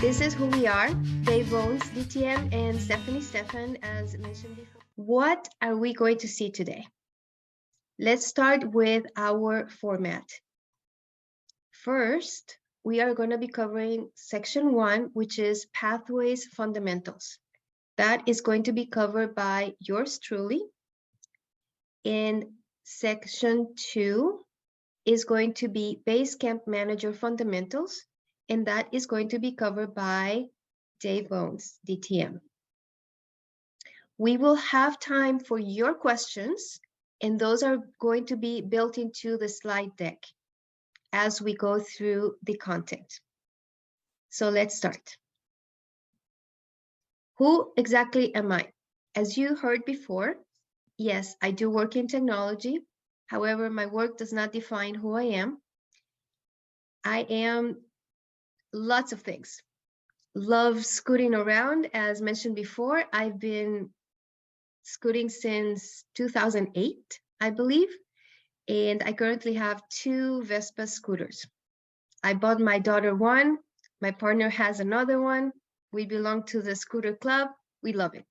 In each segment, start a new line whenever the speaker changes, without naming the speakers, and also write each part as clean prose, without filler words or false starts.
This is who we are, Dave Bones, DTM, and Stephan, as mentioned before. What are we going to see today? Let's start with our format. First, we are going to be covering section 1, which is Pathways Fundamentals. That is going to be covered by yours truly. And section 2 is going to be Basecamp Manager Fundamentals, and that is going to be covered by Dave Bones, DTM. We will have time for your questions, and those are going to be built into the slide deck as we go through the content. So let's start. Who exactly am I? As you heard before, yes, I do work in technology. However, my work does not define who I am. I am lots of things. Love scooting around, as mentioned before. I've been scooting since 2008, I believe, and I currently have 2 Vespa scooters. I bought my daughter one, my partner has another one. We belong to the scooter club. We love it.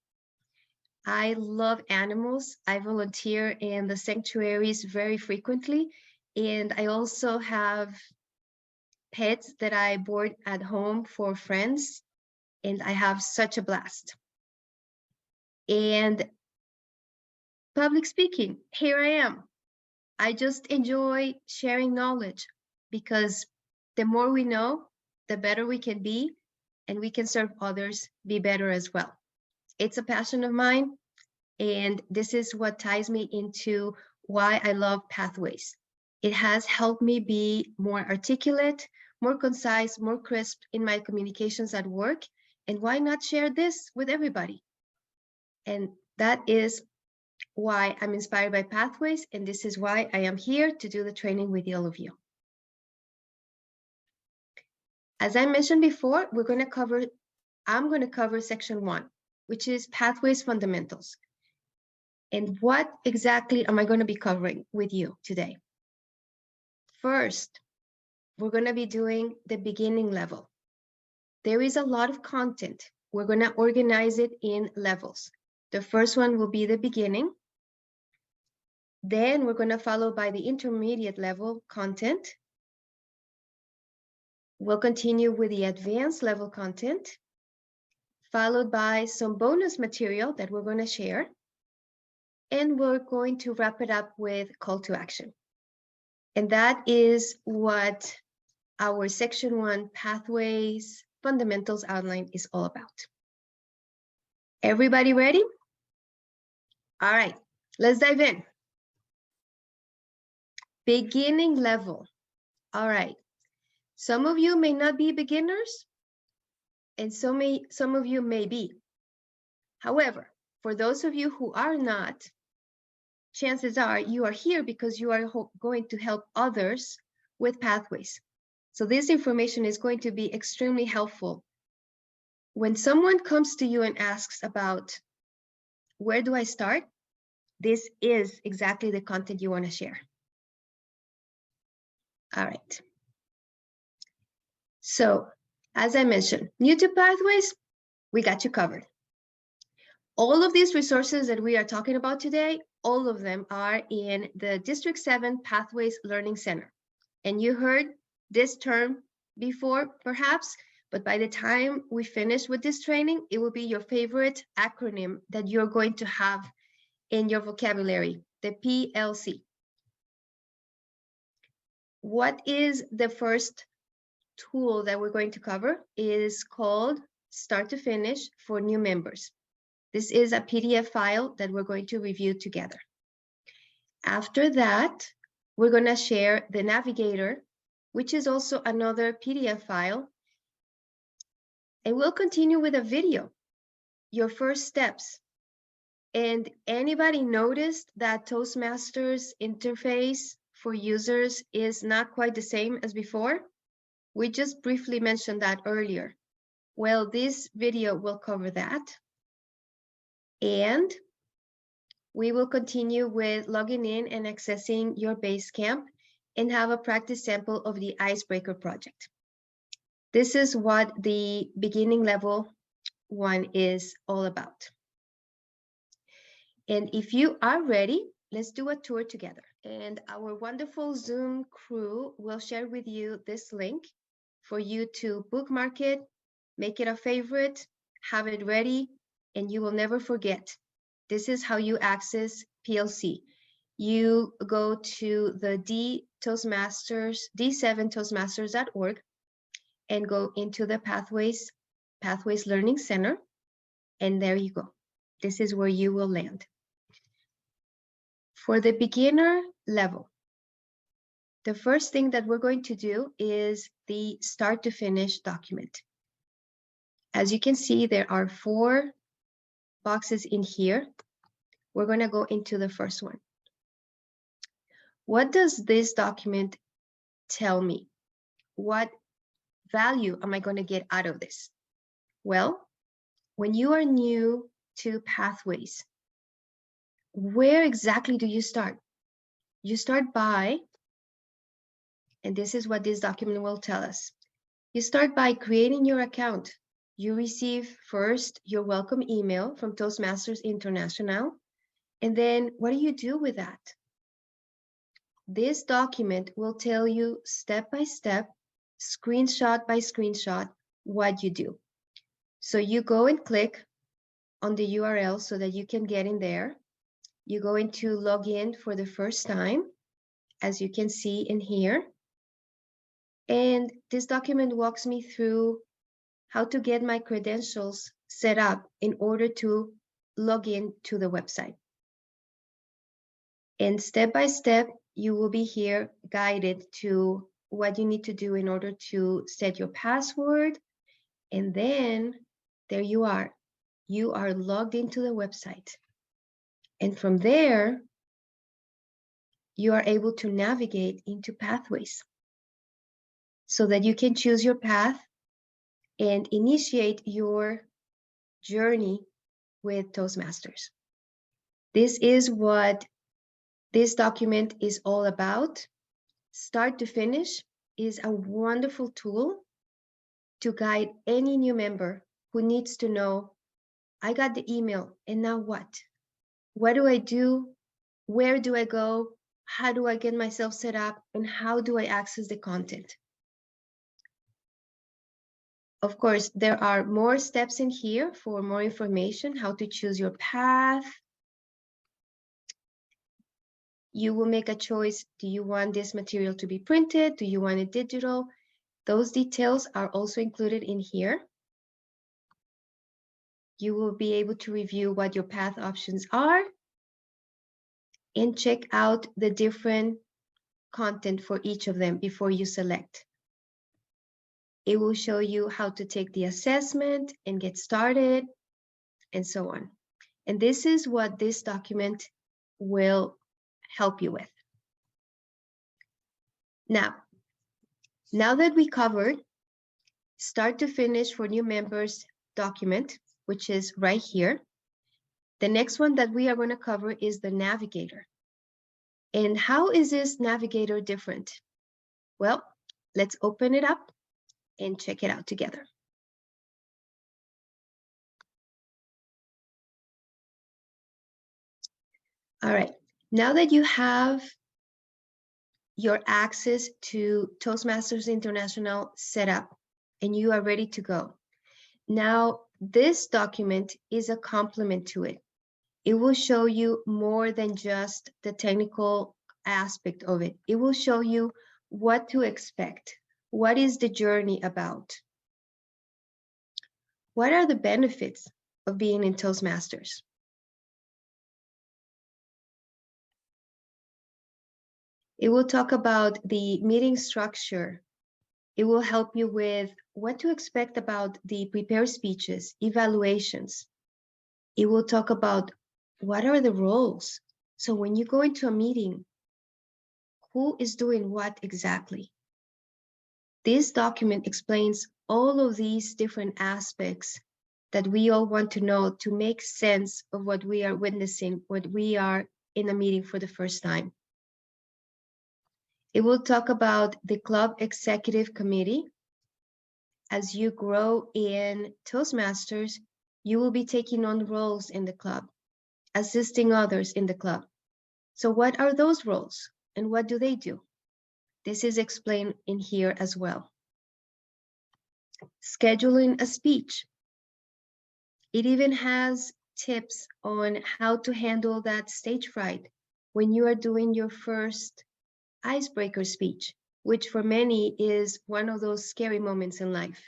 I love animals. I volunteer in the sanctuaries very frequently, and I also have pets that I board at home for friends, and I have such a blast. And public speaking, here I am. I just enjoy sharing knowledge because the more we know, the better we can be, and we can serve others, be better as well. It's a passion of mine, and this is what ties me into why I love Pathways. It has helped me be more articulate, more concise, more crisp in my communications at work, and why not share this with everybody? And that is why I'm inspired by Pathways, and this is why I am here to do the training with all of you. As I mentioned before, I'm going to cover section 1, which is Pathways Fundamentals. And what exactly am I going to be covering with you today? First, we're going to be doing the beginning level. There is a lot of content. We're going to organize it in levels. The first one will be the beginning. Then we're going to follow by the intermediate level content. We'll continue with the advanced level content, followed by some bonus material that we're going to share. And we're going to wrap it up with call to action. And that is what our section 1 Pathways Fundamentals outline is all about. Everybody ready? All right, let's dive in. Beginning level. All right. Some of you may not be beginners, and some of you may be. However, for those of you who are not, chances are you are here because you are going to help others with Pathways. So this information is going to be extremely helpful. When someone comes to you and asks about, where do I start? This is exactly the content you want to share. All right. So, as I mentioned, new to Pathways, we got you covered. All of these resources that we are talking about today, all of them are in the District 7 Pathways Learning Center. And you heard this term before, perhaps, but by the time we finish with this training, it will be your favorite acronym that you're going to have in your vocabulary, the PLC. What is the first tool that we're going to cover? Is called Start to Finish for new members. This is a PDF file that we're going to review together. After that, we're going to share the Navigator, which is also another PDF file. And we'll continue with a video, your first steps. And anybody noticed that Toastmasters interface for users is not quite the same as before? We just briefly mentioned that earlier. Well, this video will cover that. And we will continue with logging in and accessing your Basecamp and have a practice sample of the Icebreaker project. This is what the beginning level one is all about. And if you are ready, let's do a tour together. And our wonderful Zoom crew will share with you this link for you to bookmark it, make it a favorite, have it ready, and you will never forget. This is how you access PLC. You go to the d7toastmasters.org and go into the Pathways Learning Center, and there you go. This is where you will land. For the beginner level, the first thing that we're going to do is the start to finish document. As you can see, there are 4 boxes in here. We're going to go into the first one. What does this document tell me? What value am I going to get out of this? Well, when you are new to Pathways, where exactly do you start? You start by, and this is what this document will tell us. You start by creating your account. You receive first your welcome email from Toastmasters International. And then what do you do with that? This document will tell you step by step, screenshot by screenshot, what you do. So you go and click on the URL so that you can get in there. You go into login for the first time, as you can see in here. And this document walks me through how to get my credentials set up in order to log in to the website. And step by step, you will be here guided to what you need to do in order to set your password. And then there you are. You are logged into the website. And from there, you are able to navigate into Pathways so that you can choose your path and initiate your journey with Toastmasters. This is what this document is all about. Start to finish is a wonderful tool to guide any new member who needs to know, I got the email, and now what? What do I do? Where do I go? How do I get myself set up? And how do I access the content? Of course, there are more steps in here for more information, how to choose your path. You will make a choice. Do you want this material to be printed? Do you want it digital? Those details are also included in here. You will be able to review what your path options are and check out the different content for each of them before you select. It will show you how to take the assessment and get started and so on. And this is what this document will help you with. Now that we covered start to finish for new members document, which is right here, the next one that we are going to cover is the Navigator. And how is this Navigator different? Well, let's open it up and check it out together. All right, now that you have your access to Toastmasters International set up and you are ready to go, now this document is a complement to it. It will show you more than just the technical aspect of it. It will show you what to expect. What is the journey about? What are the benefits of being in Toastmasters? It will talk about the meeting structure. It will help you with what to expect about the prepared speeches, evaluations. It will talk about what are the roles. So when you go into a meeting, who is doing what exactly? This document explains all of these different aspects that we all want to know to make sense of what we are witnessing, what we are in a meeting for the first time. It will talk about the club executive committee. as you grow in Toastmasters, you will be taking on roles in the club, assisting others in the club. So what are those roles and what do they do? This is explained in here as well. Scheduling a speech. It even has tips on how to handle that stage fright when you are doing your first icebreaker speech, which for many is one of those scary moments in life.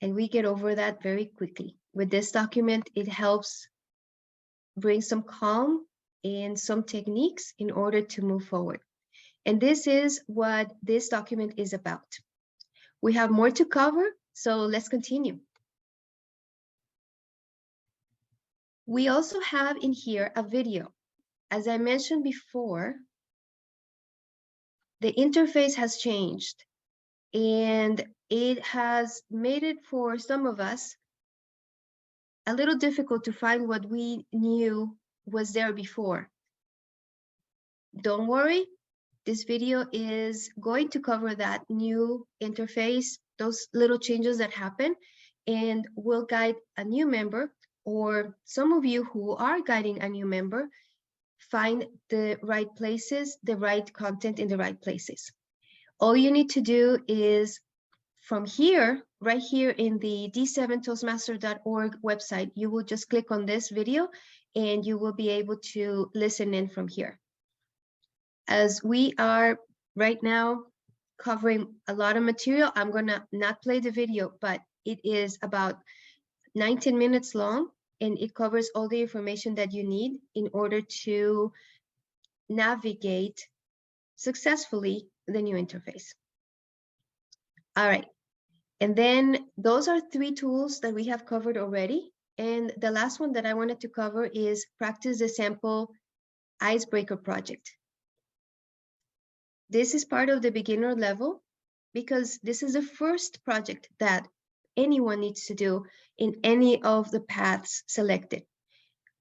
And we get over that very quickly. With this document, it helps bring some calm and some techniques in order to move forward. And this is what this document is about. We have more to cover, so let's continue. We also have in here a video. As I mentioned before, the interface has changed and it has made it for some of us a little difficult to find what we knew was there before. Don't worry, this video is going to cover that new interface, those little changes that happen, and will guide a new member, or some of you who are guiding a new member, find the right places, the right content in the right places. All you need to do is from here, right here in the d7toastmaster.org website, you will just click on this video and you will be able to listen in from here. As we are right now covering a lot of material, I'm gonna not play the video, but it is about 19 minutes long and it covers all the information that you need in order to navigate successfully the new interface. All right, and then those are 3 tools that we have covered already. And the last one that I wanted to cover is practice the sample icebreaker project. This is part of the beginner level because this is the first project that anyone needs to do in any of the paths selected.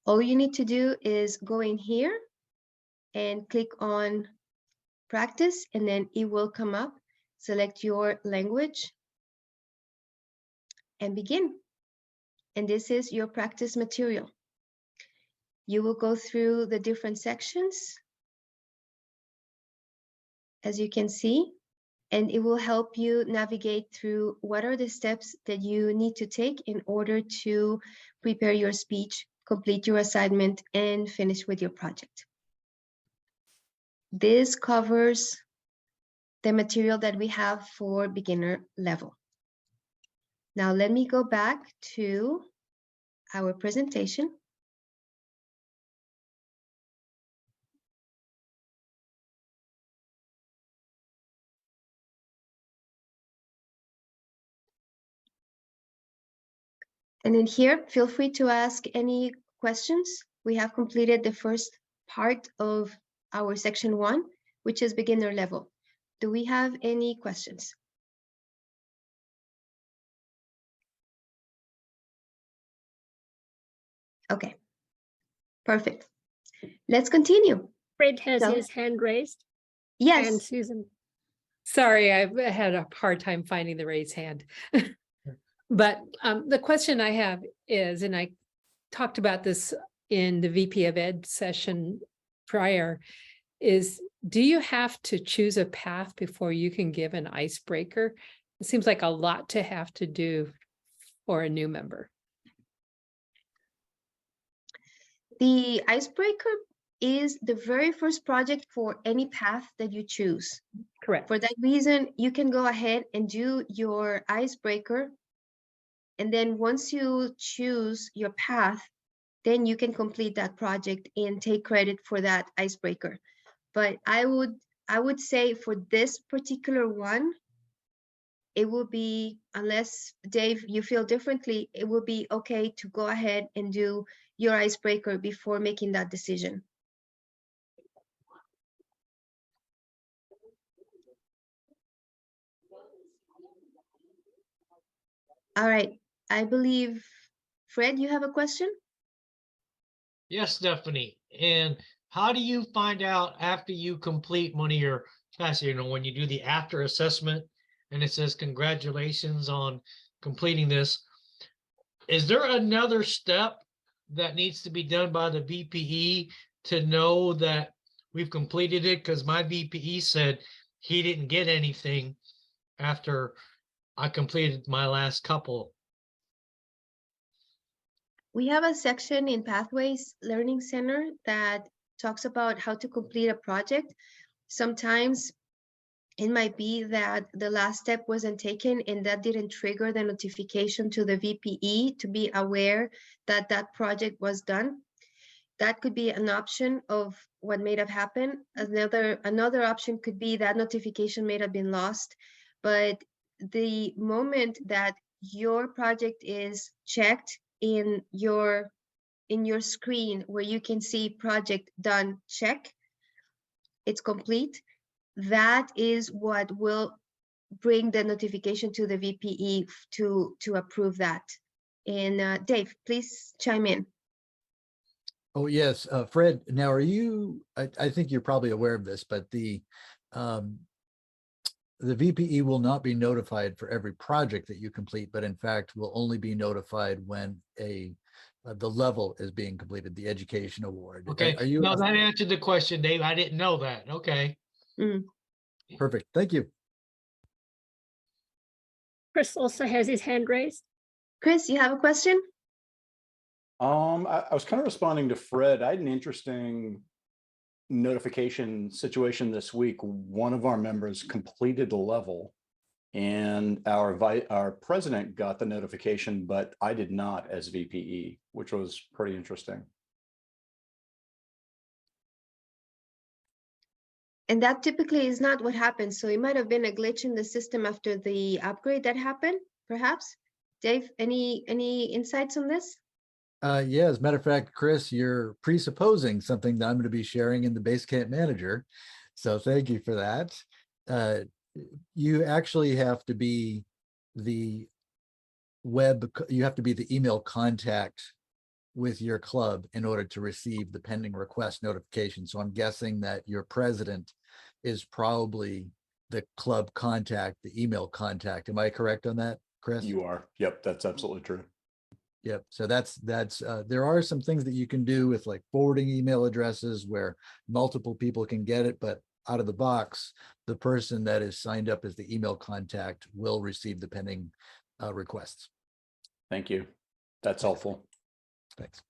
All you need to do is go in here and click on practice, and then it will come up. Select your language and begin. And this is your practice material. You will go through the different sections, as you can see, and it will help you navigate through what are the steps that you need to take in order to prepare your speech, complete your assignment, and finish with your project. This covers the material that we have for beginner level. Now let me go back to our presentation. And in here, feel free to ask any questions. We have completed the first part of our section 1, which is beginner level. Do we have any questions? Okay, perfect. Let's continue.
Fred has his hand raised.
Yes.
And Susan.
Sorry, I've had a hard time finding the raised hand. But the question I have is, and I talked about this in the VP of Ed session prior, is do you have to choose a path before you can give an icebreaker? It seems like a lot to have to do for a new member.
The icebreaker is the very first project for any path that you choose.
Correct.
For that reason, you can go ahead and do your icebreaker. And then once you choose your path, then you can complete that project and take credit for that icebreaker. But I would say for this particular one, it will be, unless Dave, you feel differently, it will be okay to go ahead and do your icebreaker before making that decision. All right, I believe, Fred, you have a question?
Yes, Stephanie. And how do you find out after you complete one of your tests, when you do the after assessment, and it says congratulations on completing this. Is there another step that needs to be done by the VPE to know that we've completed it? Because my VPE said he didn't get anything after I completed my last couple.
We have a section in Pathways Learning Center that talks about how to complete a project. Sometimes it might be that the last step wasn't taken and that didn't trigger the notification to the VPE to be aware that that project was done. That could be an option of what may have happened. Another option could be that notification may have been lost, but the moment that your project is checked in your screen where you can see project done, check, it's complete, that is what will bring the notification to the VPE to approve that. And Dave, please chime in.
Oh, yes. Fred, now are you, I think you're probably aware of this, but the VPE will not be notified for every project that you complete, but in fact will only be notified when the level is being completed, the education award.
Okay,
Are you?
no, that answered the question, Dave. I didn't know that. Okay.
Perfect. Thank you.
Chris also has his hand raised.
Chris, you have a question?
I was kind of responding to Fred. I had an interesting notification situation this week. One of our members completed a level and our president got the notification, but I did not as VPE, which was pretty interesting.
And that typically is not what happens. So it might have been a glitch in the system after the upgrade that happened, perhaps. Dave, any insights on this?
Yeah, as a matter of fact, Chris, you're presupposing something that I'm going to be sharing in the Basecamp Manager. So thank you for that. You actually have to be the email contact with your club in order to receive the pending request notification. So I'm guessing that your president is probably the club contact, the email contact. Am I correct on that, Chris?
You are. Yep, that's absolutely true.
Yep. So that's there are some things that you can do with like forwarding email addresses where multiple people can get it, but out of the box, the person that is signed up as the email contact will receive the pending requests.
Thank you. That's helpful.
Thanks.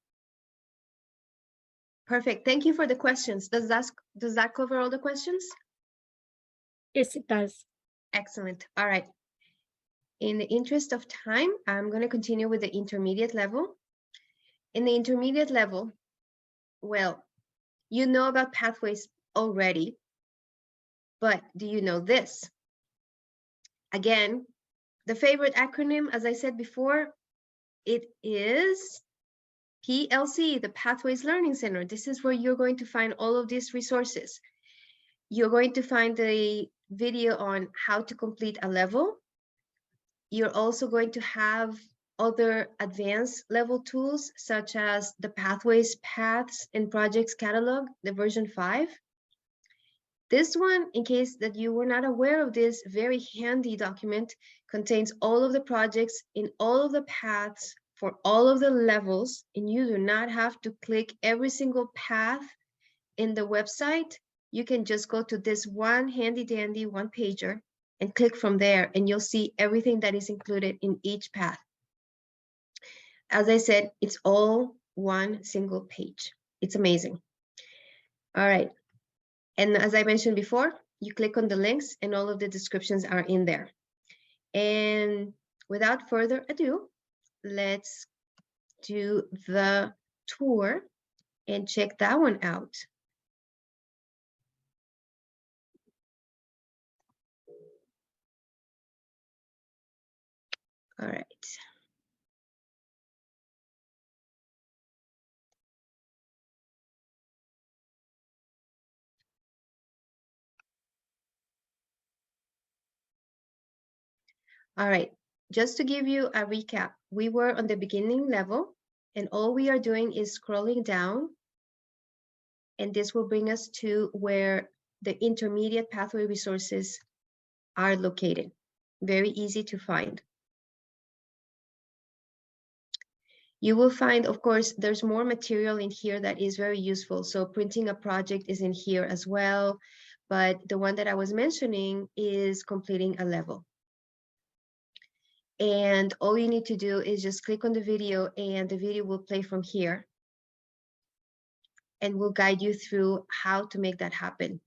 Perfect. Thank you for the questions. Does that cover all the questions?
Yes, it does.
Excellent. All right. In the interest of time, I'm going to continue with the intermediate level. In the intermediate level, well, you know about pathways already, but do you know this? Again, the favorite acronym, as I said before, it is PLC, the Pathways Learning Center. This is where you're going to find all of these resources. You're going to find the video on how to complete a level. You're also going to have other advanced level tools, such as the Pathways, Paths, and Projects Catalog, the version 5. This one, in case that you were not aware of this very handy document, contains all of the projects in all of the paths for all of the levels, and you do not have to click every single path in the website. You can just go to this one handy dandy one pager and click from there, and you'll see everything that is included in each path. As I said, it's all one single page. It's amazing. All right. And as I mentioned before, you click on the links and all of the descriptions are in there. And without further ado, let's do the tour and check that one out. All right. All right, just to give you a recap, we were on the beginning level and all we are doing is scrolling down, and this will bring us to where the intermediate pathway resources are located. very easy to find. You will find, of course, there's more material in here that is very useful. So printing a project is in here as well. But the one that I was mentioning is completing a level. And all you need to do is just click on the video and the video will play from here and will guide you through how to make that happen.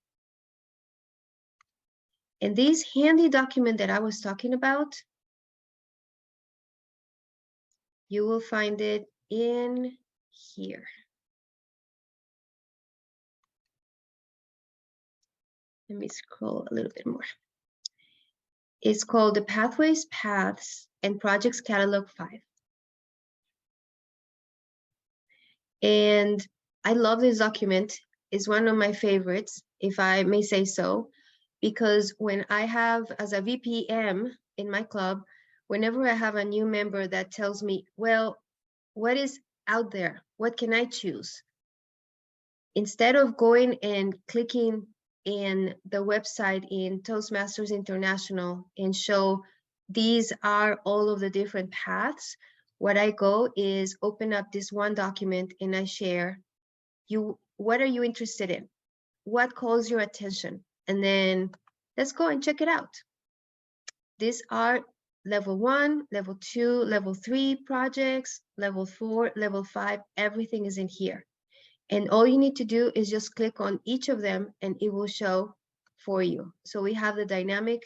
And this handy document that I was talking about, you will find it in here. Let me scroll a little bit more. It's called the Pathways, Paths, and Projects Catalog 5. And I love this document. It's one of my favorites, if I may say so, because when I have, as a VPM in my club, whenever I have a new member that tells me, well, what is out there? What can I choose? Instead of going and clicking in the website in Toastmasters International and show these are all of the different paths, what I go is open up this one document and I share what are you interested in? What calls your attention? And then let's go and check it out. These are level 1, level 2, level 3 projects, level 4, level 5, everything is in here. And all you need to do is just click on each of them and it will show for you. So we have the dynamic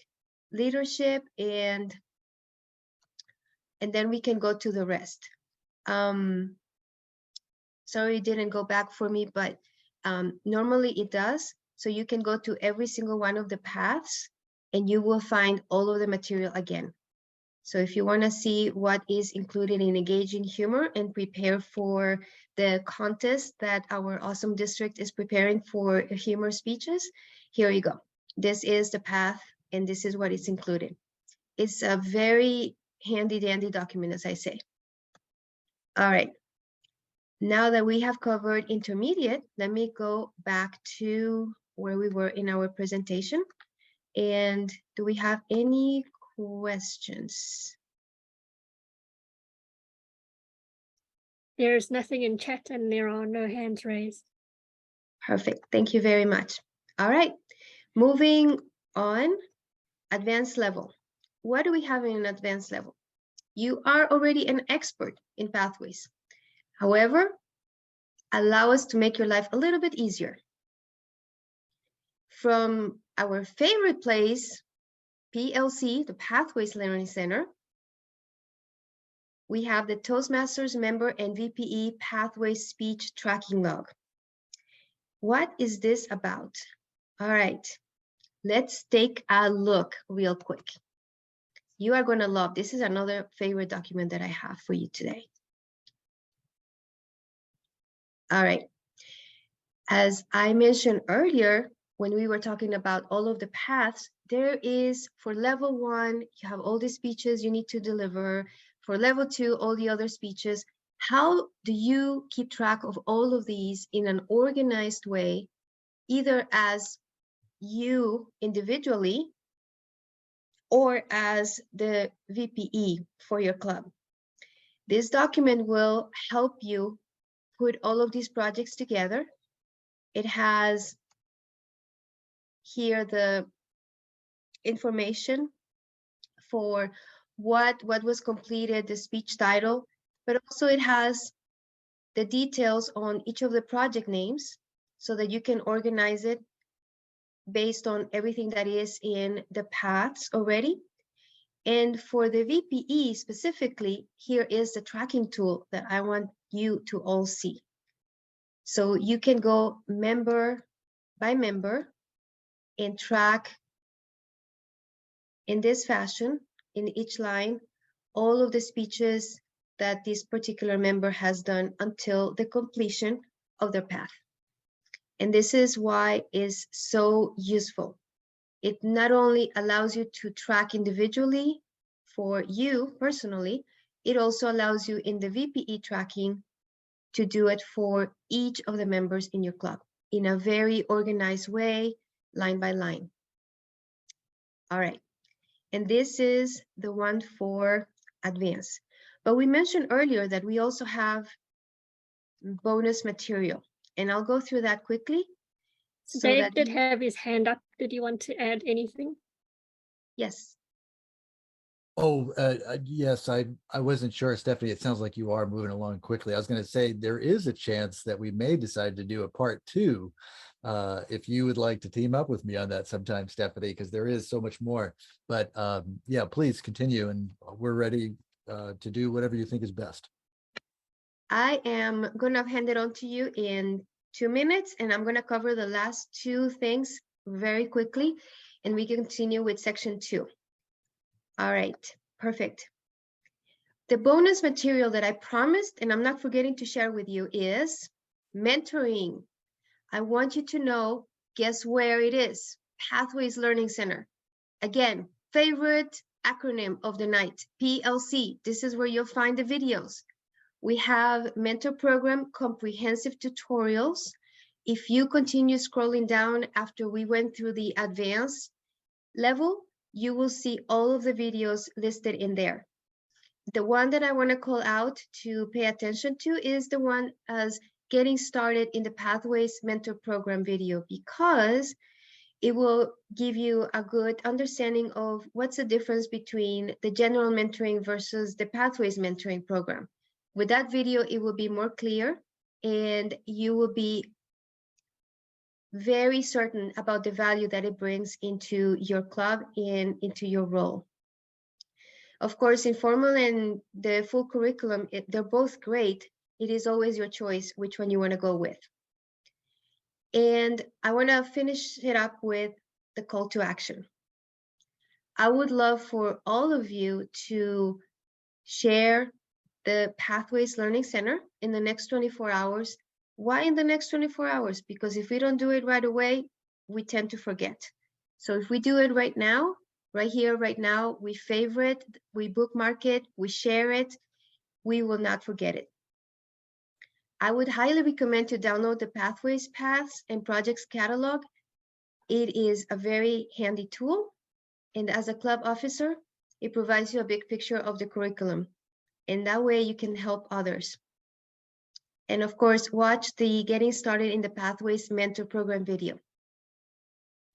leadership and then we can go to the rest. Sorry, it didn't go back for me, but normally it does. So you can go to every single one of the paths and you will find all of the material again. So if you want to see what is included in engaging humor and prepare for the contest that our awesome district is preparing for humor speeches, here you go. This is the path and this is what is included. It's a very handy dandy document, as I say. All right. Now that we have covered intermediate, let me go back to where we were in our presentation. And do we have any questions?
There's nothing in chat and there are no hands raised.
Perfect. Thank you very much. All right. Moving on, advanced level. What do we have in an advanced level? You are already an expert in pathways. However, allow us to make your life a little bit easier. From our favorite place, PLC, the Pathways Learning Center, we have the Toastmasters member and VPE Pathways Speech Tracking Log. What is this about? All right, let's take a look real quick. You are going to love this. Is another favorite document that I have for you today. All right. As I mentioned earlier, when we were talking about all of the paths, there is, for level 1, you have all the speeches you need to deliver. For level 2, all the other speeches. How do you keep track of all of these in an organized way, either as you individually or as the VPE for your club? This document will help you put all of these projects together. It has here the information for what was completed, the speech title, but also it has the details on each of the project names so that you can organize it based on everything that is in the paths already. And for the VPE specifically, here is the tracking tool that I want you to all see. So you can go member by member and track in this fashion, in each line, all of the speeches that this particular member has done until the completion of their path. And this is why it's so useful. It not only allows you to track individually for you personally, it also allows you in the VPE tracking to do it for each of the members in your club in a very organized way, line by line. All right. And this is the one for advanced. But we mentioned earlier that we also have bonus material, and I'll go through that quickly. So
Dave
that
did have his hand up. Did you want to add anything?
yes.
Oh, yes, I wasn't sure, Stephanie. It sounds like you are moving along quickly. I was going to say there is a chance that we may decide to do a part two. If you would like to team up with me on that sometime, Stephanie, because there is so much more. But yeah, please continue, and we're ready to do whatever you think is best.
I am going to hand it on to you in 2 minutes, and I'm going to cover the last two things very quickly, and we can continue with section 2. All right, perfect. The bonus material that I promised, and I'm not forgetting to share with you, is mentoring. I want you to know, guess where it is? Pathways Learning Center. Again, favorite acronym of the night, PLC. This is where you'll find the videos. We have mentor program comprehensive tutorials. If you continue scrolling down after we went through the advanced level, you will see all of the videos listed in there. The one that I want to call out to pay attention to is the one as getting started in the Pathways Mentor Program video, because it will give you a good understanding of what's the difference between the general mentoring versus the Pathways Mentoring Program. With that video, it will be more clear, and you will be very certain about the value that it brings into your club and into your role. Of course, informal and the full curriculum, they're both great. It is always your choice which one you want to go with. And I want to finish it up with the call to action. I would love for all of you to share the Pathways Learning Center in the next 24 hours. Why in the next 24 hours? Because if we don't do it right away, we tend to forget. So if we do it right now, right here, right now, we favorite, we bookmark it, we share it, we will not forget it. I would highly recommend to download the Pathways Paths and Projects Catalog. It is a very handy tool. And as a club officer, it provides you a big picture of the curriculum. And that way you can help others. And of course, watch the Getting Started in the Pathways Mentor Program video.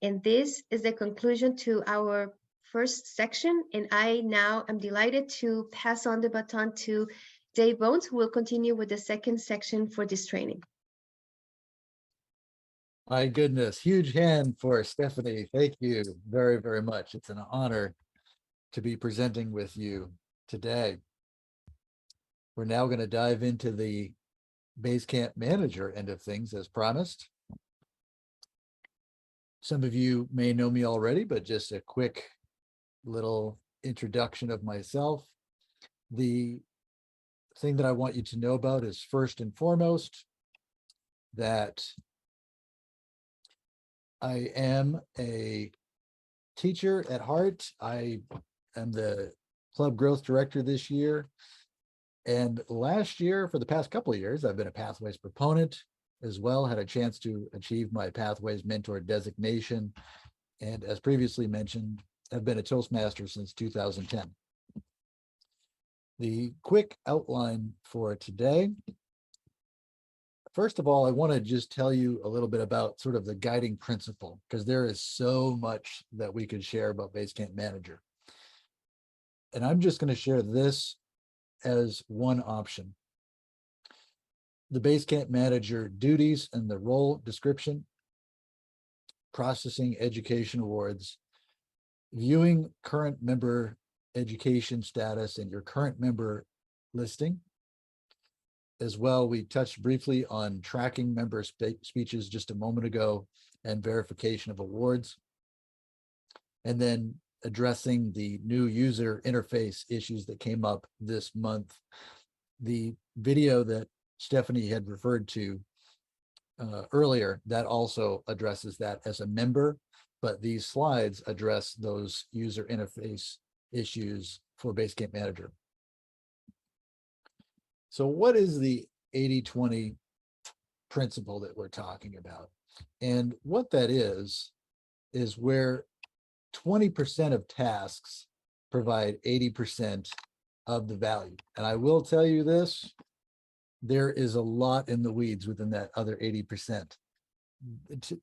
And this is the conclusion to our first section. And I now am delighted to pass on the baton to Dave Bones, who will continue with the second section for this training.
My goodness, huge hand for Stephanie. Thank you very, very much. It's an honor to be presenting with you today. We're now going to dive into the Basecamp Manager end of things as promised. Some of you may know me already, but just a quick little introduction of myself. The thing that I want you to know about is first and foremost that I am a teacher at heart. I am the club growth director this year. And last year, for the past couple of years, I've been a Pathways proponent as well, had a chance to achieve my Pathways mentor designation. And as previously mentioned, I've been a Toastmaster since 2010. The quick outline for today. First of all, I want to just tell you a little bit about sort of the guiding principle, because there is so much that we could share about Basecamp Manager. And I'm just going to share this as one option. The Basecamp Manager duties and the role description, processing education awards, viewing current member education status and your current member listing. As well, we touched briefly on tracking member speeches just a moment ago and verification of awards. And then addressing the new user interface issues that came up this month. The video that Stephanie had referred to earlier, that also addresses that as a member, but these slides address those user interface issues for Basecamp Manager. So what is the 80-20 principle that we're talking about? And what that is where 20% of tasks provide 80% of the value. And I will tell you this, there is a lot in the weeds within that other 80%.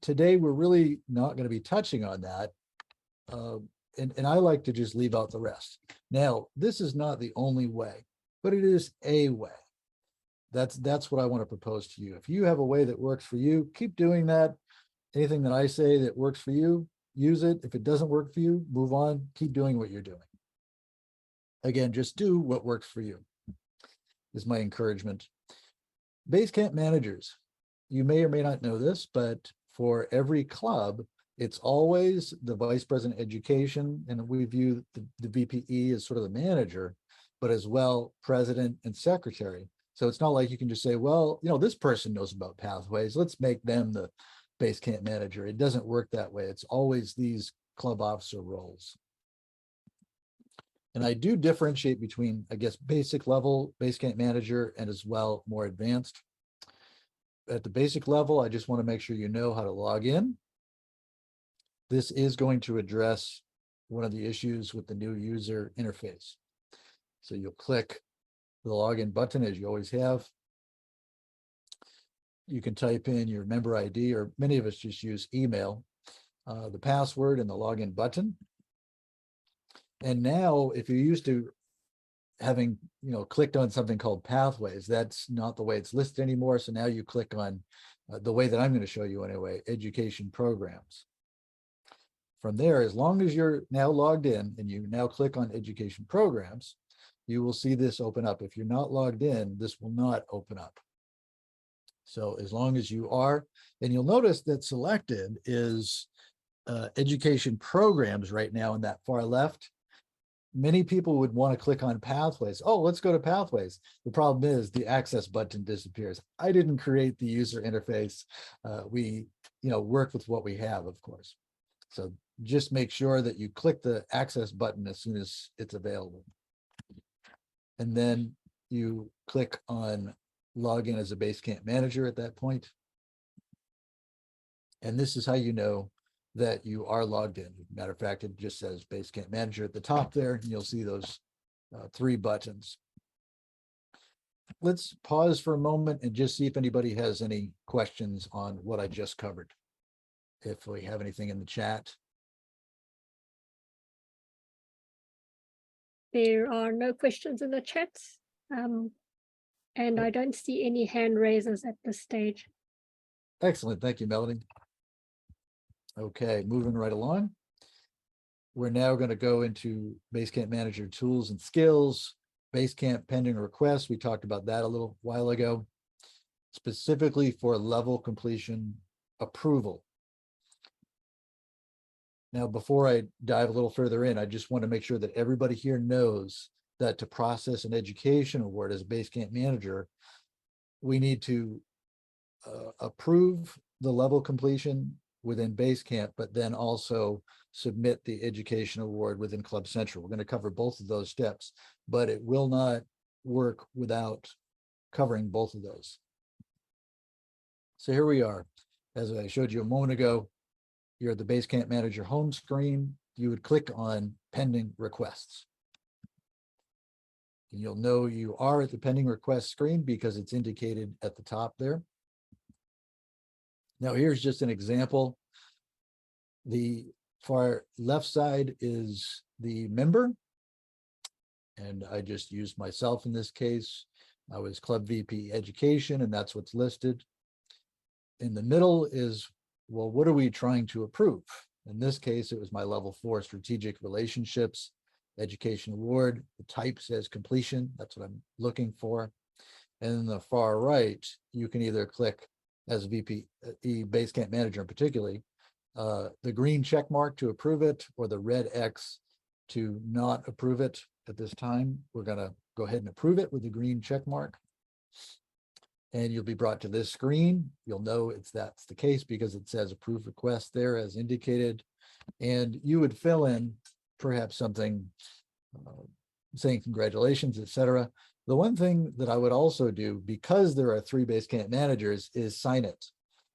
Today, we're really not going to be touching on that. And I like to just leave out the rest. Now, this is not the only way, but it is a way. That's what I want to propose to you. If you have a way that works for you, keep doing that. Anything that I say that works for you, use it. If it doesn't work for you, move on, keep doing what you're doing. Again, just do what works for you, is my encouragement. Basecamp managers, you may or may not know this, but for every club, it's always the vice president of education, and we view the VPE as sort of the manager, but as well president and secretary. So it's not like you can just say, well, you know, this person knows about pathways, let's make them the Basecamp manager. It doesn't work that way. It's always these club officer roles. And I do differentiate between, I guess, basic level Basecamp manager and as well more advanced. At the basic level, I just want to make sure you know how to log in. This is going to address one of the issues with the new user interface. So you'll click the login button as you always have. You can type in your member ID, or many of us just use email, the password and the login button. And now if you're used to having, you know, clicked on something called pathways, that's not the way it's listed anymore. So now you click on the way that I'm going to show you anyway, education programs. From there, as long as you're now logged in and you now click on education programs, you will see this open up. If you're not logged in, this will not open up. So as long as you are, and you'll notice that selected is education programs right now in that far left. Many people would want to click on pathways. Oh, let's go to pathways. The problem is the access button disappears. I didn't create the user interface. We, you know, work with what we have, of course. So just make sure that you click the access button as soon as it's available. And then you click on login as a Basecamp manager at that point. And this is how you know that you are logged in. Matter of fact, it just says Basecamp manager at the top there, and you'll see those 3 buttons. Let's pause for a moment and just see if anybody has any questions on what I just covered. If we have anything in the chat.
There are no questions in the chat. And I don't see any hand raisers at this stage.
Excellent. Thank you, Melanie. Okay, moving right along. We're now going to go into Basecamp Manager tools and skills, Basecamp pending requests. We talked about that a little while ago, specifically for level completion approval. Now, before I dive a little further in, I just want to make sure that everybody here knows that to process an education award as a Basecamp manager, we need to approve the level completion within Basecamp, but then also submit the education award within Club Central. We're going to cover both of those steps, but it will not work without covering both of those. So here we are. As I showed you a moment ago, you're at the Basecamp Manager home screen. You would click on pending requests. And you'll know you are at the pending request screen because it's indicated at the top there. Now here's just an example. The far left side is the member. And I just used myself in this case. I was Club VP Education, and that's what's listed. In the middle is, well, what are we trying to approve? In this case, it was my level 4 strategic relationships education award. The type says completion. That's what I'm looking for. And in the far right, you can either click as VP Basecamp manager, particularly the green check mark to approve it, or the red X to not approve it. At this time, we're going to go ahead and approve it with the green check mark. And you'll be brought to this screen. You'll know that's the case because it says approve request there as indicated. And you would fill in perhaps something saying congratulations, etc. The one thing that I would also do, because there are 3 Basecamp managers, is sign it.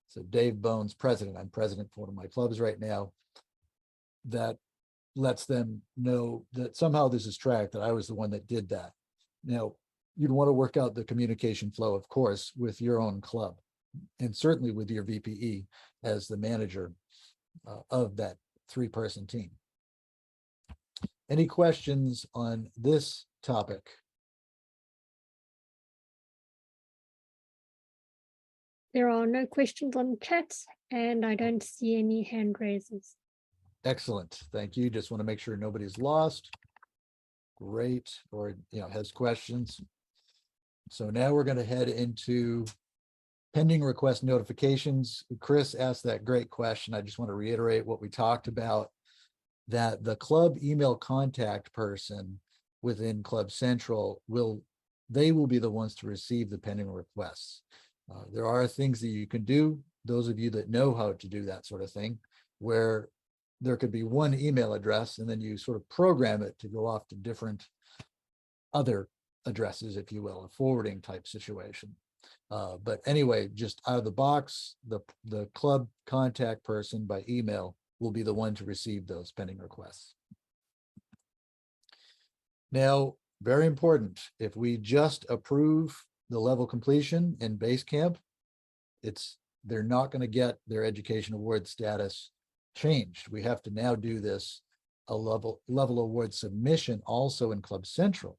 So Dave Bones, president. I'm president for one of my clubs right now. That lets them know that somehow this is tracked, that I was the one that did that. Now, you'd want to work out the communication flow, of course, with your own club, and certainly with your VPE as the manager of that 3-person team. Any questions on this topic?
There are no questions on the chat, and I don't see any hand raises.
Excellent. Thank you. Just want to make sure nobody's lost. Great. Or, has questions. So now we're going to head into pending request notifications. Chris asked that great question. I just want to reiterate what we talked about, that the club email contact person within Club Central will be the ones to receive the pending requests. There are things that you can do, those of you that know how to do that sort of thing, where there could be one email address and then you sort of program it to go off to different other addresses, if you will, a forwarding type situation. But anyway, just out of the box, the club contact person by email will be the one to receive those pending requests. Now, very important, if we just approve the level completion in Basecamp, they're not going to get their education award status changed. We have to now do this a level award submission also in Club Central.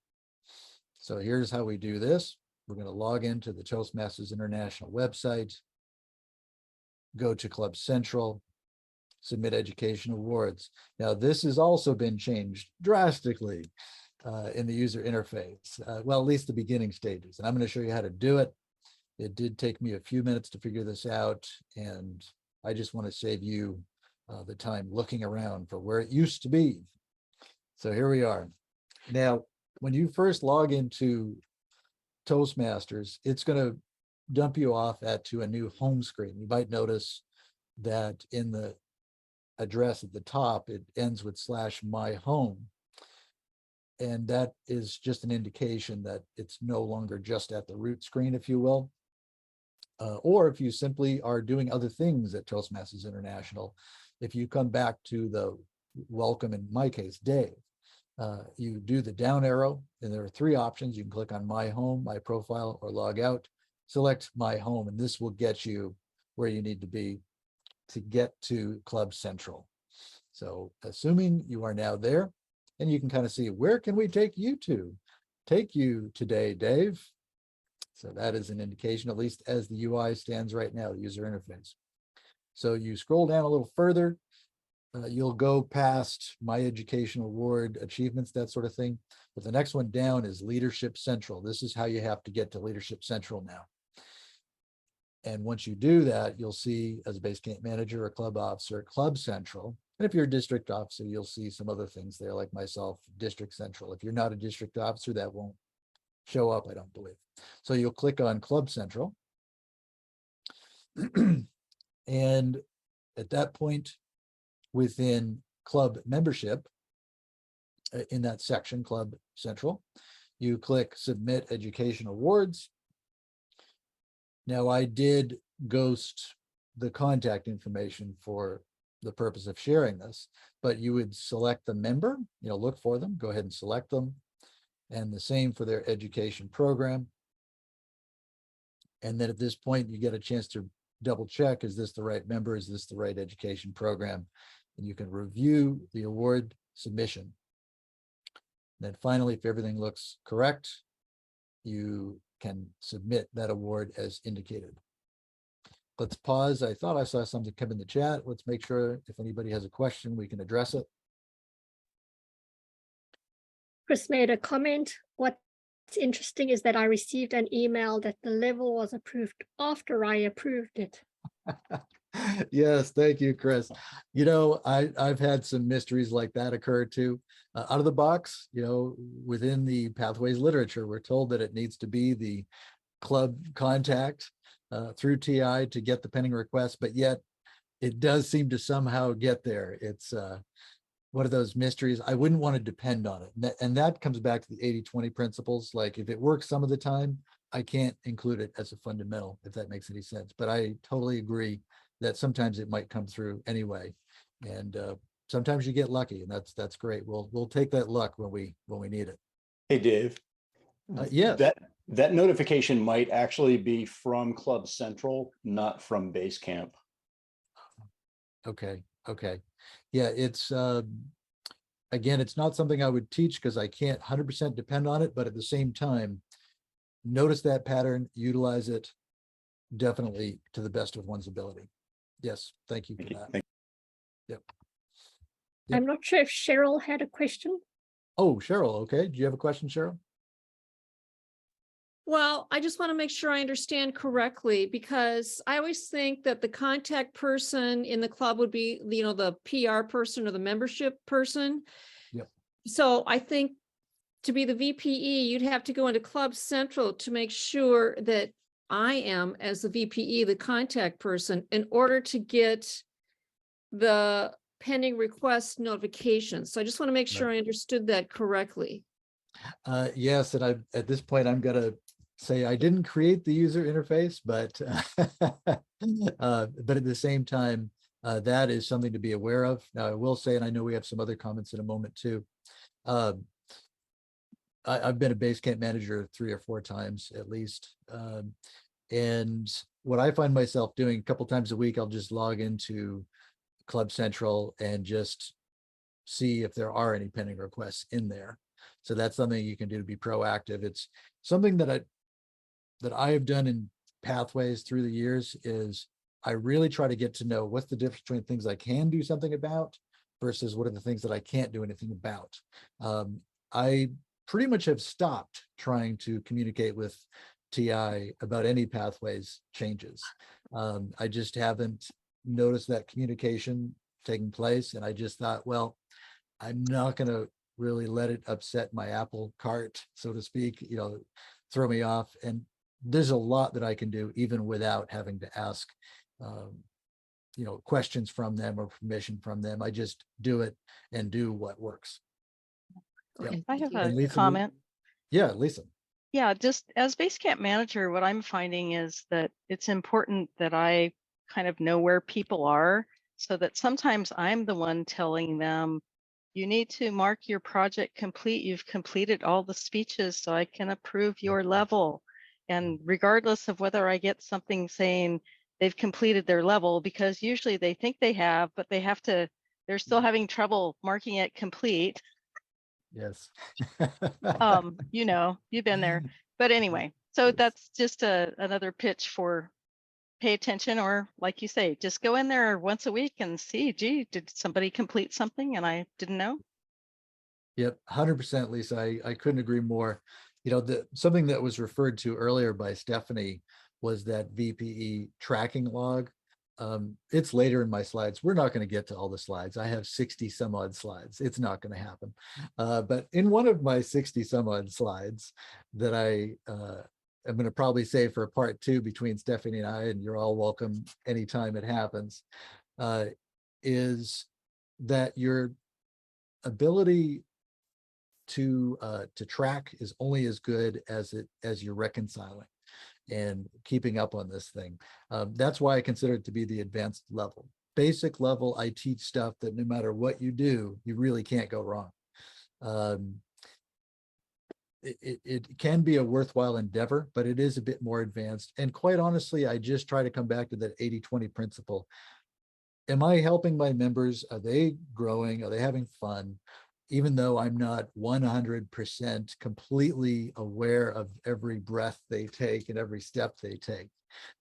So here's how we do this. We're going to log into the Toastmasters International website, go to Club Central, submit education awards. Now, this has also been changed drastically in the user interface, well, at least the beginning stages. And I'm going to show you how to do it. It did take me a few minutes to figure this out, and I just want to save you the time looking around for where it used to be. So here we are. Now, when you first log into Toastmasters, it's going to dump you off to a new home screen. You might notice that in the address at the top, it ends with /myhome. And that is just an indication that it's no longer just at the root screen, if you will. Or if you simply are doing other things at Toastmasters International, if you come back to the welcome, in my case, Dave, you do the down arrow, and there are 3 options. You can click on My Home, My Profile, or Log Out. Select My Home, and this will get you where you need to be to get to Club Central. So assuming you are now there, and you can kind of see, where can we take you to? Take you today, Dave. So that is an indication, at least as the UI stands right now, the user interface. So you scroll down a little further, you'll go past My Education Award, achievements, that sort of thing. But the next one down is Leadership Central. This is how you have to get to Leadership Central now. And once you do that, you'll see, as a Basecamp manager or club officer, Club Central. And if you're a district officer, you'll see some other things there, like myself, District Central. If you're not a district officer, that won't show up, I don't believe. So you'll click on Club Central. And at that point, within club membership, in that section, Club Central, you click Submit Education Awards. Now, I did ghost the contact information for the purpose of sharing this, but you would select the member, look for them, go ahead and select them, and the same for their education program. And then at this point, you get a chance to double check, is this the right member? Is this the right education program? And you can review the award submission. And then finally, if everything looks correct, you can submit that award as indicated. Let's pause. I thought I saw something come in the chat. Let's make sure if anybody has a question, we can address it.
Chris made a comment. What's interesting is that I received an email that the level was approved after I approved it.
Yes, thank you, Chris. I've had some mysteries like that occur too. Out of the box, within the Pathways literature, we're told that it needs to be the club contact through TI to get the pending request, but yet it does seem to somehow get there. It's one of those mysteries. I wouldn't want to depend on it. And that comes back to the 80-20 principles. Like, if it works some of the time, I can't include it as a fundamental, if that makes any sense. But I totally agree that sometimes it might come through anyway. And sometimes you get lucky, and that's great. We'll take that luck when we need it.
Hey, Dave.
Yes.
That notification might actually be from Club Central, not from Basecamp.
Okay. Yeah, it's again, it's not something I would teach because I can't 100% depend on it, but at the same time, notice that pattern, utilize it definitely to the best of one's ability. Yes, thank you for that. Yep.
I'm not sure if Cheryl had a question.
Oh, Cheryl, okay. Do you have a question, Cheryl?
Well, I just want to make sure I understand correctly, because I always think that the contact person in the club would be, the PR person or the membership person.
Yep.
So I think to be the VPE, you'd have to go into Club Central to make sure that I am, as the VPE, the contact person, in order to get the pending request notifications. So I just want to make sure I understood that correctly.
Yes, and at this point, I'm gonna say I didn't create the user interface, but but at the same time, that is something to be aware of. Now, I will say, and I know we have some other comments in a moment too. I've been a Basecamp manager 3 or 4 times at least. And what I find myself doing a couple times a week, I'll just log into Club Central and just see if there are any pending requests in there. So that's something you can do to be proactive. It's something that I have done in Pathways through the years is I really try to get to know what's the difference between things I can do something about versus what are the things that I can't do anything about. I pretty much have stopped trying to communicate with TI about any Pathways changes. I just haven't noticed that communication taking place. And I just thought, well, I'm not going to really let it upset my apple cart, so to speak, throw me off. And there's a lot that I can do even without having to ask, questions from them or permission from them. I just do it and do what works.
Okay,
I have
And
a
Lisa,
comment.
Yeah, Lisa.
Yeah, just as Basecamp manager, what I'm finding is that it's important that I kind of know where people are, so that sometimes I'm the one telling them, you need to mark your project complete. You've completed all the speeches so I can approve your level. And regardless of whether I get something saying they've completed their level, because usually they think they have, but they're still having trouble marking it complete.
Yes.
You've been there. But anyway, so
Yes.
that's just another pitch for pay attention, or like you say, just go in there once a week and see, gee, did somebody complete something and I didn't know?
Yep, 100%, Lisa. I couldn't agree more. Something that was referred to earlier by Stephanie was that VPE tracking log. It's later in my slides. We're not going to get to all the slides. I have 60 some odd slides. It's not going to happen. But in one of my 60 some odd slides that I'm going to probably save for a part 2 between Stephanie and I, and you're all welcome anytime it happens, is that your ability to track is only as good as you're reconciling and keeping up on this thing. That's why I consider it to be the advanced level. Basic level, I teach stuff that no matter what you do, you really can't go wrong. It can be a worthwhile endeavor, but it is a bit more advanced. And quite honestly, I just try to come back to that 80-20 principle. Am I helping my members? Are they growing? Are they having fun? Even though I'm not 100% completely aware of every breath they take and every step they take.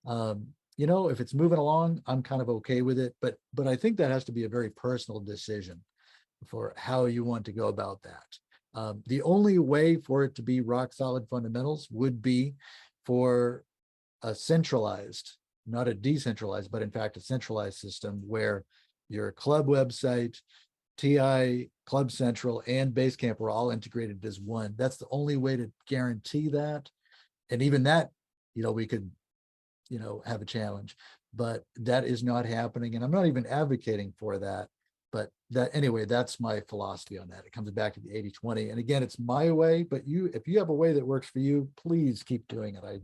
If it's moving along, I'm kind of okay with it. But I think that has to be a very personal decision for how you want to go about that. The only way for it to be rock solid fundamentals would be for a centralized, not a decentralized, but in fact a centralized system where your club website, TI, Club Central, and Basecamp are all integrated as one. That's the only way to guarantee that. And even that, we could, have a challenge, but that is not happening. And I'm not even advocating for that. But anyway, that's my philosophy on that. It comes back to the 80-20. And again, it's my way, but if you have a way that works for you, please keep doing it. I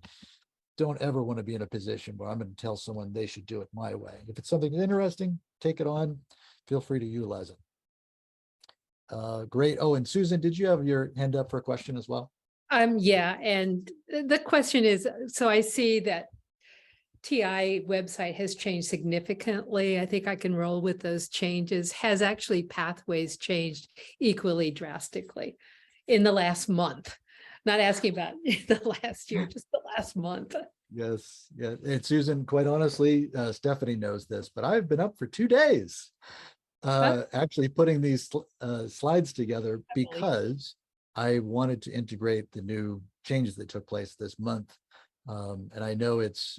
don't ever want to be in a position where I'm going to tell someone they should do it my way. If it's something interesting, take it on. Feel free to utilize it. Great. Oh, and Susan, did you have your hand up for a question as well?
Yeah, and the question is, so I see that TI website has changed significantly. I think I can roll with those changes. Has actually Pathways changed equally drastically in the last month? Not asking about the last year, just the last month.
Yes, yeah. And Susan, quite honestly, Stephanie knows this, but I've been up for 2 days actually putting these slides together because I wanted to integrate the new changes that took place this month. And I know it's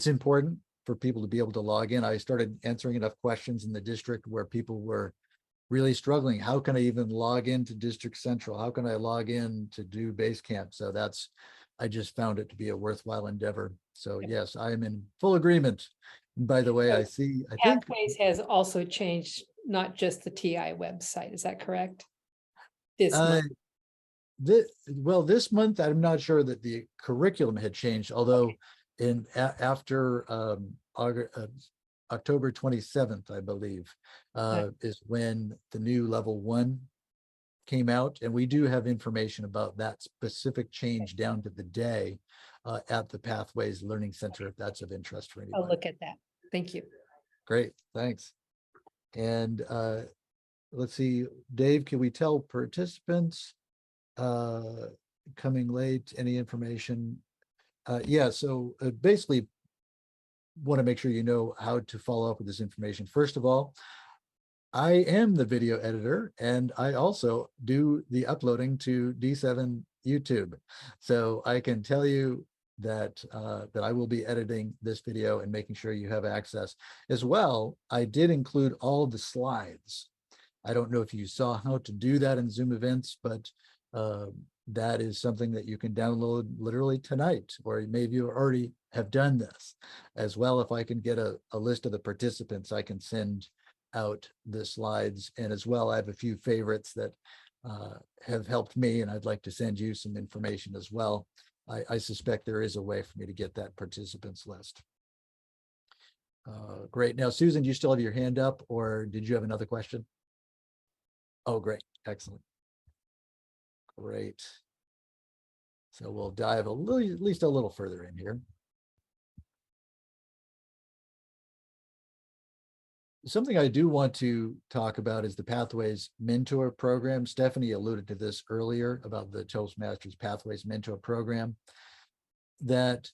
important for people to be able to log in. I started answering enough questions in the district where people were really struggling. How can I even log into District Central? How can I log in to do Basecamp? So I just found it to be a worthwhile endeavor. So yes, I am in full agreement. And by the way, I think
Pathways has also changed, not just the TI website. Is that correct? This month.
This month, I'm not sure that the curriculum had changed, although after October 27th, I believe, is when the new level 1 came out. And we do have information about that specific change down to the day at the Pathways Learning Center, if that's of interest for anyone.
I'll look at that. Thank you.
Great, thanks. And let's see, Dave, can we tell participants coming late, any information? Yeah, so basically want to make sure you know how to follow up with this information. First of all, I am the video editor and I also do the uploading to D7 YouTube. So I can tell you that that I will be editing this video and making sure you have access. As well, I did include all the slides. I don't know if you saw how to do that in Zoom events, but that is something that you can download literally tonight, or maybe you already have done this. As well, if I can get a list of the participants, I can send out the slides. And as well, I have a few favorites that have helped me, and I'd like to send you some information as well. I suspect there is a way for me to get that participants list. Great. Now, Susan, do you still have your hand up, or did you have another question? Oh, great. Excellent. Great. So we'll dive at least a little further in here. Something I do want to talk about is the Pathways Mentor Program. Stephanie alluded to this earlier about the Toastmasters Pathways Mentor Program. That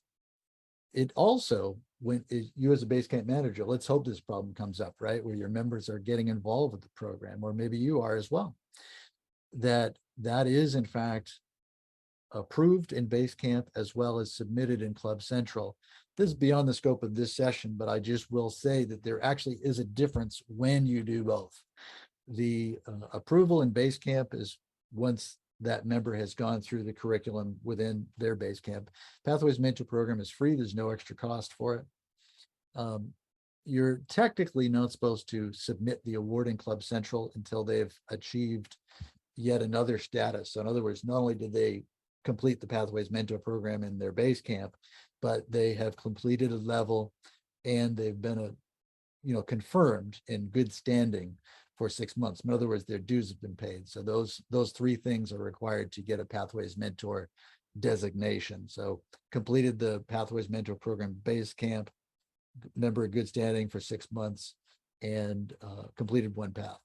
it also, when you as a Basecamp manager, let's hope this problem comes up, right? Where your members are getting involved with the program, or maybe you are as well. That is in fact approved in Basecamp as well as submitted in Club Central. This is beyond the scope of this session, but I just will say that there actually is a difference when you do both. The approval in Basecamp is once that member has gone through the curriculum within their Basecamp. Pathways Mentor Program is free. There's no extra cost for it. You're technically not supposed to submit the award in Club Central until they've achieved yet another status. So in other words, not only did they complete the Pathways Mentor Program in their Basecamp, but they have completed a level and they've been confirmed in good standing for 6 months. In other words, their dues have been paid. So those 3 things are required to get a Pathways Mentor designation. So completed the Pathways Mentor Program Basecamp, member in good standing for 6 months, and completed 1 path.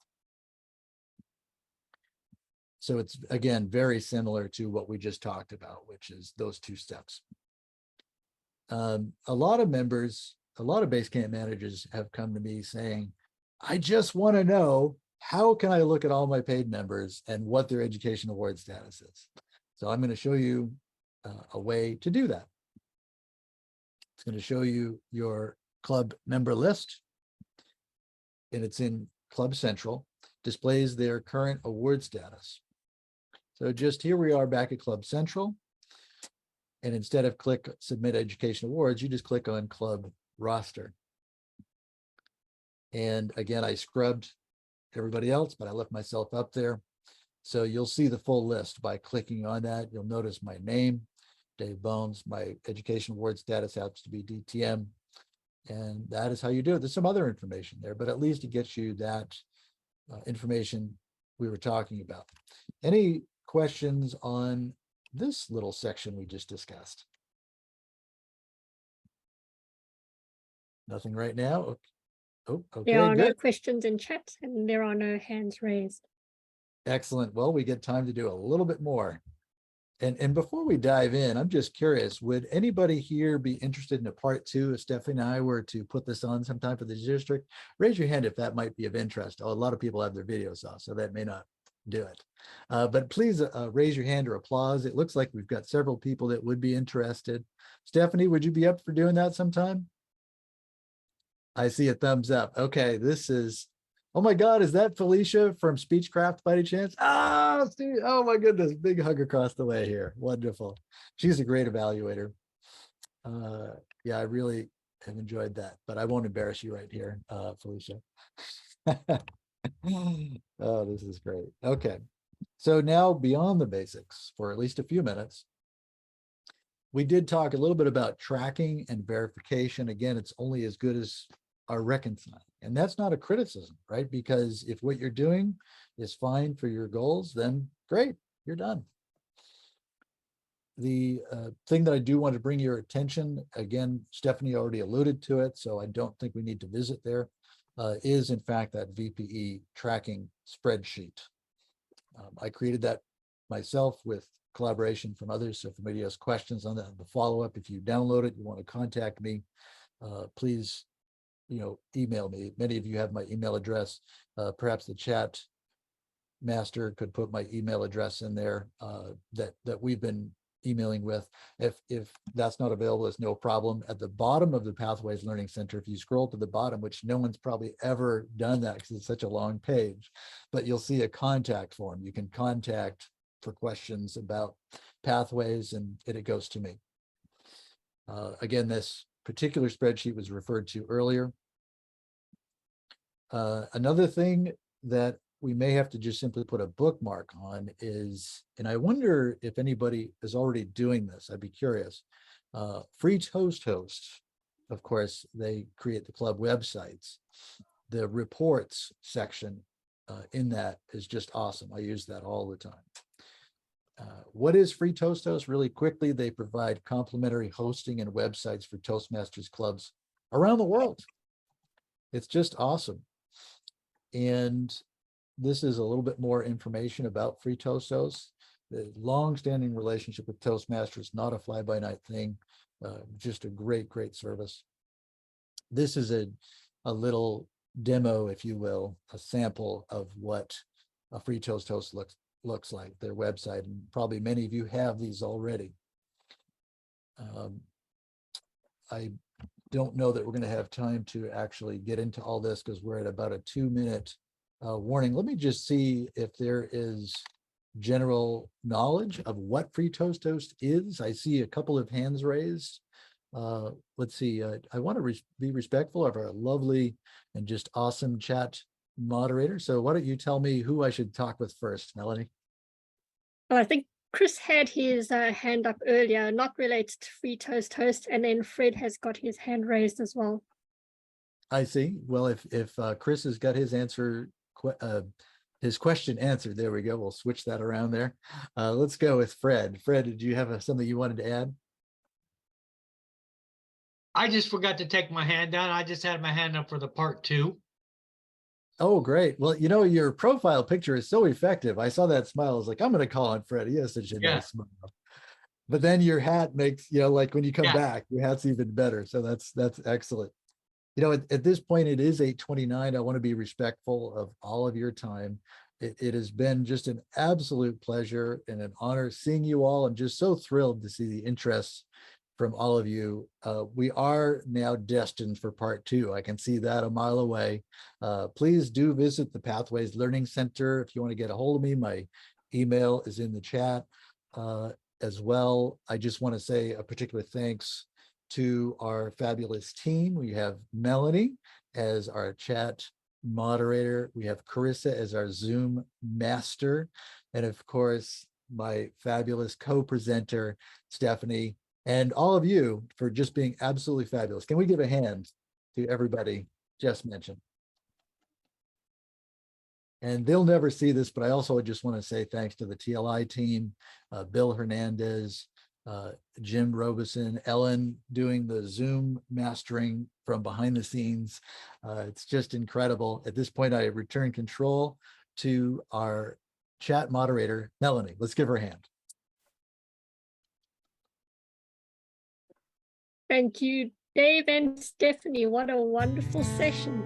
So it's, again, very similar to what we just talked about, which is those 2 steps. A lot of members, a lot of Basecamp managers have come to me saying, I just want to know, how can I look at all my paid members and what their education award status is? So I'm going to show you a way to do that. It's going to show you your club member list, and it's in Club Central, displays their current award status. So just here we are back at Club Central. And instead of click Submit Education Awards, you just click on Club Roster. And again, I scrubbed everybody else, but I left myself up there. So you'll see the full list by clicking on that. You'll notice my name, Dave Bones, my education award status happens to be DTM. And that is how you do it. There's some other information there, but at least it gets you that information we were talking about. Any questions on this little section we just discussed? Nothing right now? Oh, okay,
There are no
good.
questions in chat and there are no hands raised.
Excellent. Well, we get time to do a little bit more. And before we dive in, I'm just curious, would anybody here be interested in a part two if Stephanie and I were to put this on sometime for the district? Raise your hand if that might be of interest. Oh, a lot of people have their videos off, so that may not do it. But please raise your hand or applause. It looks like we've got several people that would be interested. Stephanie, would you be up for doing that sometime? I see a thumbs up. Okay, this is, oh my God, is that Felicia from Speechcraft by any chance? Ah, oh my goodness, big hug across the way here. Wonderful. She's a great evaluator. Yeah, I really have enjoyed that, but I won't embarrass you right here, Felicia. Oh, this is great. Okay, so now beyond the basics for at least a few minutes, we did talk a little bit about tracking and verification. Again, it's only as good as our reconciling. And that's not a criticism, right? Because if what you're doing is fine for your goals, then great, you're done. The thing that I do want to bring your attention, again, Stephanie already alluded to it, so I don't think we need to visit there, is in fact that VPE tracking spreadsheet. I created that myself with collaboration from others. So if anybody has questions on that, the follow-up, if you download it, you want to contact me, please, email me. Many of you have my email address. Perhaps the chat master could put my email address in there that we've been emailing with. If that's not available, it's no problem. At the bottom of the Pathways Learning Center, if you scroll to the bottom, which no one's probably ever done that because it's such a long page, but you'll see a contact form. You can contact for questions about pathways and it goes to me. Again, this particular spreadsheet was referred to earlier. Another thing that we may have to just simply put a bookmark on is, and I wonder if anybody is already doing this, I'd be curious. Free Toast hosts, of course, they create the club websites. The reports section in that is just awesome. I use that all the time. What is Free Toast Host? Really quickly, they provide complimentary hosting and websites for Toastmasters clubs around the world. It's just awesome. And this is a little bit more information about Free Toast Host. The long-standing relationship with Toastmasters, not a fly-by-night thing, just a great, great service. This is a little demo, if you will, a sample of what a Free Toast Host looks like, their website, and probably many of you have these already. I don't know that we're going to have time to actually get into all this because we're at about a 2-minute warning. Let me just see if there is general knowledge of what Free Toast Host is. I see a couple of hands raised. Let's see, I want to be respectful of our lovely and just awesome chat moderator. So why don't you tell me who I should talk with first, Melanie?
Well, I think Chris had his hand up earlier, not related to Free Toast Host, and then Fred has got his hand raised as well. I
see. Well, if Chris has got his answer, his question answered, there we go. We'll switch that around there. Let's go with Fred. Fred, did you have something you wanted to add?
I just forgot to take my hand down. I just had my hand up for the part two.
Oh, great. Well, your profile picture is so effective. I saw that smile. I was like, I'm going to call on Fred. He has such a nice smile. But then your hat makes, like when you come back, your hat's even better. So that's excellent. At this point, it is 8:29. I want to be respectful of all of your time. It has been just an absolute pleasure and an honor seeing you all. I'm just so thrilled to see the interest from all of you. We are now destined for part two. I can see that a mile away. Please do visit the Pathways Learning Center. If you want to get a hold of me, my email is in the chat as well. I just want to say a particular thanks to our fabulous team. We have Melanie as our chat moderator. We have Carissa as our Zoom master. And of course, my fabulous co-presenter, Stephanie, and all of you for just being absolutely fabulous. Can we give a hand to everybody just mentioned? And they'll never see this, but I also just want to say thanks to the TLI team, Bill Hernandez, Jim Robeson, Ellen doing the Zoom mastering from behind the scenes. It's just incredible. At this point, I return control to our chat moderator, Melanie. Let's give her a hand.
Thank you, Dave and Stephanie. What a wonderful session.